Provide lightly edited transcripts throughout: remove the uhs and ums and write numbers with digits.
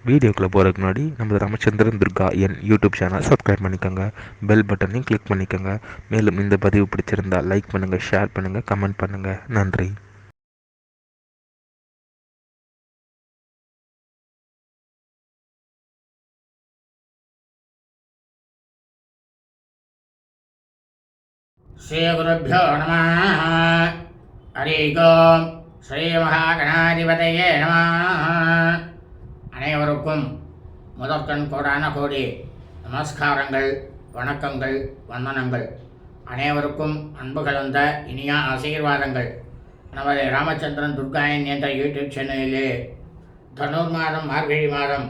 வீடியோக்குள்ளே போகிறதுக்கு முன்னாடி நம்ம ராமச்சந்திரன் துர்கா என் யூடியூப் சேனல் சப்ஸ்கிரைப் பண்ணிக்கோங்க, பெல் பட்டனையும் கிளிக் பண்ணிக்கோங்க. மேலும் இந்த பதிவு பிடிச்சிருந்தால் லைக் பண்ணுங்கள், ஷேர் பண்ணுங்கள், கமெண்ட் பண்ணுங்கள். நன்றி. ஸ்ரீகுருभ्यो நமः. ஹரி ஓம். ஸ்ரீ மகாகணாதிபதியே நமः. அனைவருக்கும் முதற்கண் கோடான கோடி நமஸ்காரங்கள், வணக்கங்கள், வந்தனங்கள். அனைவருக்கும் அன்பு கலந்த இனிய ஆசீர்வாதங்கள். நமது ராமச்சந்திரன் துர்காயன் என்ற யூடியூப் சேனலிலே தனுர் மாதம் மார்கழி மாதம்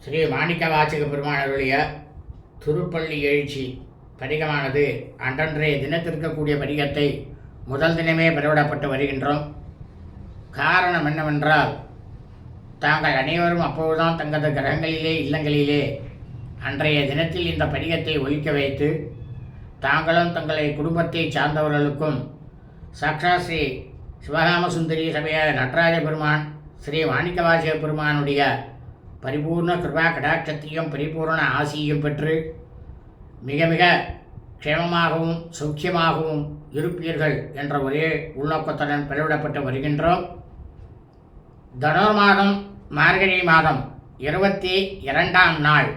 ஸ்ரீ மாணிக்க வாசக பெருமானுடைய திருப்பள்ளி எழுச்சி பதிகமானது அன்றன்றைய தினத்திற்கக்கூடிய பதிகத்தை முதல் தினமே பெறவிடப்பட்டு வருகின்றோம். காரணம் என்னவென்றால், தாங்கள் அனைவரும் அப்போதுதான் தங்களது கிரகங்களிலே இல்லங்களிலே அன்றைய தினத்தில் இந்த பதிகத்தை ஒலிக்க வைத்து தாங்களும் தங்களை குடும்பத்தை சார்ந்தவர்களுக்கும் சாக்ஷா ஸ்ரீ சிவகாம சுந்தரி சபைய நடராஜ பெருமான் ஸ்ரீ மாணிக்கவாசக பெருமானுடைய பரிபூர்ண கிருபா கடாட்சத்தையும் பரிபூர்ண ஆசியையும் பெற்று மிக மிக க்ஷேமமாகவும் சௌக்கியமாகவும் இருப்பீர்கள் என்ற ஒரே உள்நோக்கத்துடன் பெறவிடப்பட்டு வருகின்றோம். தனுர் மாதம் மார்கழி மாதம் 22ஆம் நாள்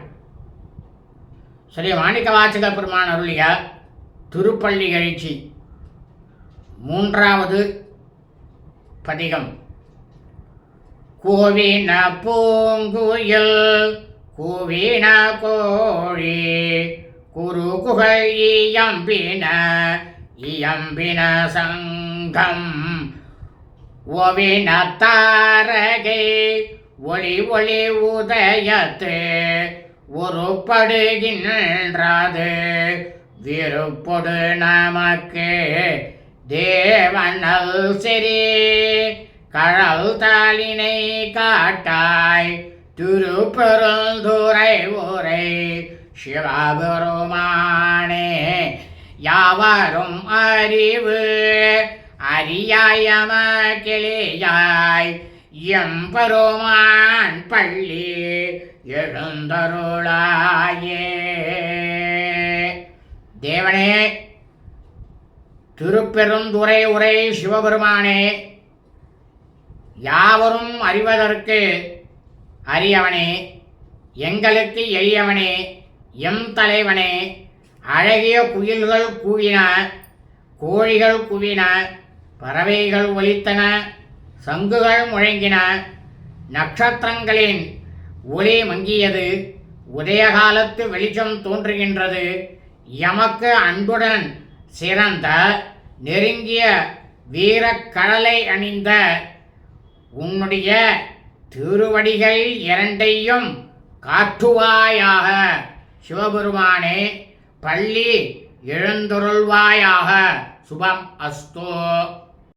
ஸ்ரீ மாணிக்கவாசக பெருமான் அருளிய திருப்பள்ளி எழுச்சி 3வது பதிகம். கூவின பூங்குயில் கூவின கோழி குறுகுகள் இயம்பின சங்கம் ஓவின தாரகை ஒளி ஒளி உதயத்து ஒருப்படுகின்றது விருப்பொடு நமக்கு தேவனல் சிறி கழல் தாளினை காட்டாய் திருப்பெருந்துறை ஊரை சிவபெருமானே. யாவரும் அறிவு அறியாயம கிளியாய் எம்பெருமான் பள்ளி எழுந்தருளாயே. தேவனே, திருப்பெருந்துறை உரை சிவபெருமானே, யாவரும் அறிவதற்கு அரியவனே, எங்களுக்கு எளியவனே, எம் தலைவனே. அழகிய குயில்கள் கூவின, கோழிகள் குவின, பறவைகள் ஒலித்தன, சங்குகள் முழங்கின, நட்சத்திரங்களின் ஒளி மங்கியது, உதயகாலத்து வெளிச்சம் தோன்றுகின்றது. எமக்கு அன்புடன் சிறந்த நெருங்கிய வீரக்கடலை அணிந்த உன்னுடைய திருவடிகள் இரண்டையும் காட்டுவாயாக. சிவபெருமானே, பள்ளி எழுந்தருள்வாயாக. சுபம் அஸ்தோ.